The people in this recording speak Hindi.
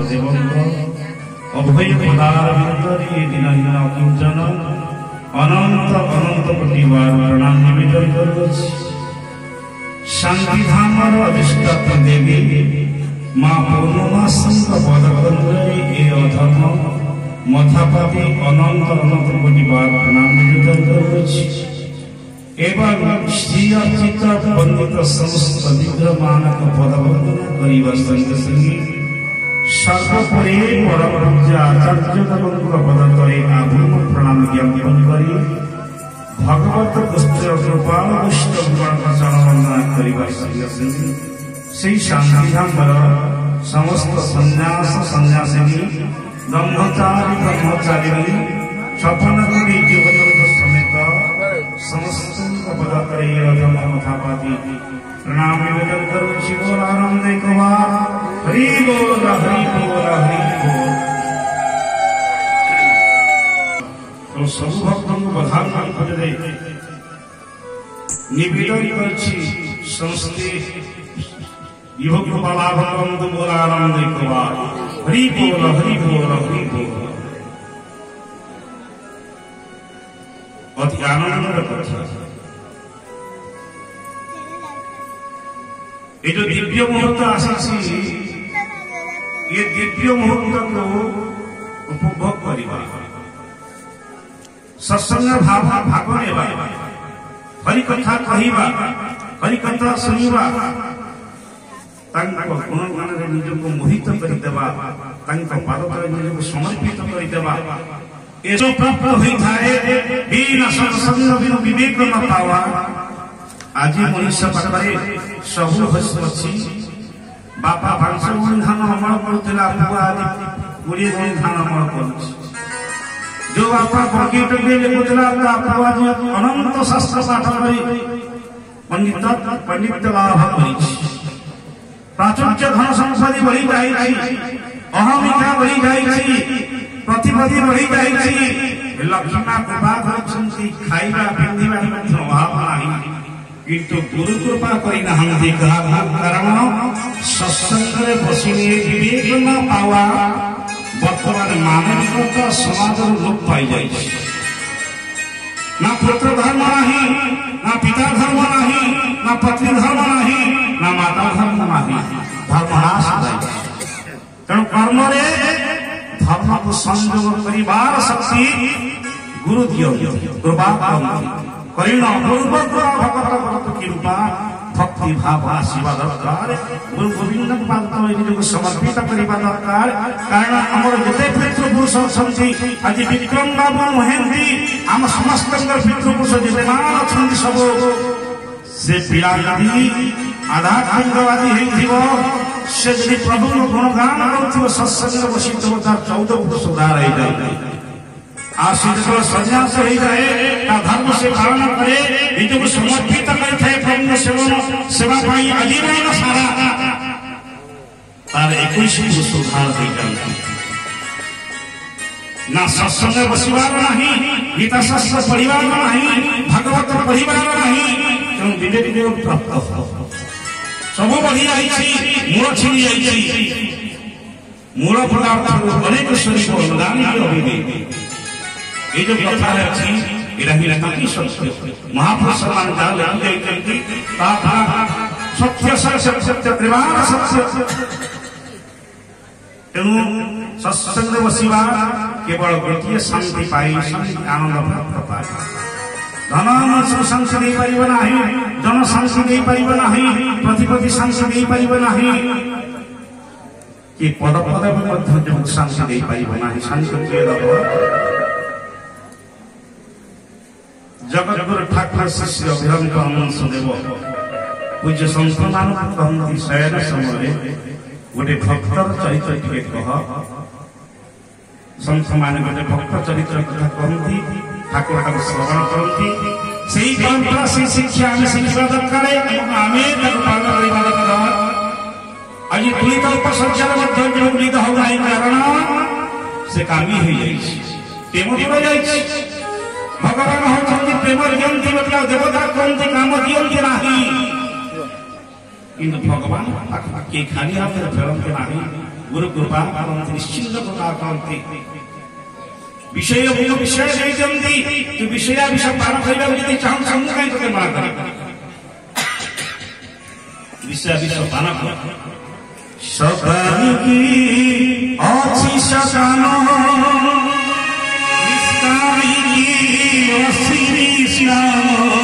अभय पदार भितरे दीनहीन अकिंचन अनंत अनंत प्रतिवार प्रणाम निवेदन करुछि। शांति धामर अधिष्ठाता देवी मां पूर्णमासंक पदकंदरे ए अधर्म मथापाति अनंत अनंत प्रतिवार प्रणाम निवेदन करुछि। एवं श्री अर्चित पंडित समस्त विग्रह मानक पदवंदना करिवा संगे संगे सर्वपरि परम पूज्य आचार्य पदतले आभूम प्रणाम ज्ञापन करी भगवत गुस्तर कृपाल वैष्णव चरणवंदना करिवा संगे संगे श्री शांतिधामर समस्त संन्यास सन्यासिनी ब्रह्मचारी ब्रह्मचारिणी छपन कोटि जीवन समेत समस्त पदतले अधम मथापाति प्रणाम निवेदन करुछि। बोल आनंद एक बार हरि बोल हरि बोल हरि बोल। तो सब भक्तों को बधाई करे निवेदन करछि समस्ते युवक बालाभवंत बोल आनंद एक बार हरि बोल हरि बोल हरि बोल। अति आनंद कथा ये जो दिव्य मुहूर्त आसी ये दिव्य मुहूर्त को उपभोग करिबा सत्संग भाव भाग नेबा हरि कथा कहिबा हरि कथा सुनिबा तांको गुणगान रे निजको मोहित करि देबा तांको पादतले निजको समर्पित करि देबा ए जो प्राप्त होई थाए बिना सत्संग बिनु विवेक न पावा। आज मनुष्य पाखरे सबु हसी बापा 500 गुण धान अमल करुला पुआ आदि 20 गुण धान अमल करुछि। जो बापा बगीट में लिखुला पुआ आदि अनंत शास्त्र पाठ करी पंडित लाभ करिछि। प्राचुर्य धन संपत्ति बढ़ी जाइछि, अहमिका बढ़ी जाइछि, प्रतिपत्ति बढ़ी जाइछि, लक्ष्मण कृपा करछन्ति, खाइबा पिंधिबा मध्ये अभाव नाही। किंतु गुरु कृपा करना कारण सत्संग बसिने विवेक न पावा बर्तमान मानविकता समाज लोप पाई जाए। ना पुत्र धर्म नहीं, ना पिता धर्म नहीं, ना पत्नी धर्म नहीं, ना माता धर्म नहीं, धर्मनाश जाए। तेणु कर्म धर्म को संयोग परिवार शक्ति गुरु दियो कृपा करिण पूर्वक भगत कृपा भक्ति भाव आशीर्वा दरकार। गुरु गोविंद पाद निजको समर्पित करवा दरकार। कारण आमर जिते पितृपुरुष अच्छा आज विक्रम बाबू महेंद्री आम समस्त पितृपुरुष जितेमान अच्छा सब से पिला आध्यात्मिकवादी से जब प्रभु गुणगान कर सत्संग बसी तो 14 वर्ष उदार हो जाए आशीष सन्यास हो जाए धर्म से पालन करे निजको समर्पित करे प्रभु सेवन सेवा आजीवन सारा तार 21 वर्ष उधार हो जाए। ना सत्संग बसवार नहीं, गीता शास्त्र पढ़िबार नहीं, भागवत पढ़िबार नहीं, तेणु दिने दिने प्राप्त हो सब बढ़ी जाइछि, मूल छिड़ी जाइछि। मूल पदार्थ अनेक शरीर अनुदान अभिवेक ये जो कथा है अच्छी सत्य महापुरुष सत्य सत्य सत्य त्रिवार सत्य। तेणु सत्संग बसिवा केवल गोटे शांति पाई आनंद प्राप्त पाए। धन शांति नहीं पार ना, जन शांति नहीं पार ना, प्रतिपत्ति शांति नहीं पार ना कि पद पद शांति नहीं पार ना। शांति जगत गुरु ठाकुर शिष्य अभिरंग हंसदेव पूज्य संस्थान कहती शयन समय गोटे भक्तर चरित्र टे कह संत मान गोटे भक्त चरित्र कथा कहती ठाकुर ठाकुर श्रवण करती से परंपरा से शिक्षा आम शिखा दरकार आम पालन करवा दरकार। आज दुई कल्प संसार जो निध हो कारण से कामी हो जाए भगवान होती प्रेम दियंती मतलब देवता कहते काम दियंती नहीं किंतु भगवान के खाली हाथ फेरते नहीं गुरु कृपा करते निश्चिंत कृपा करते विषय भोग विषय देइजंती तू विषय विषय पार करिबा जति चाहू चाहू काई तते मना कर विषय विषय पान कर सकाल की अछि सकानो निस्तारी की असिरी श्याम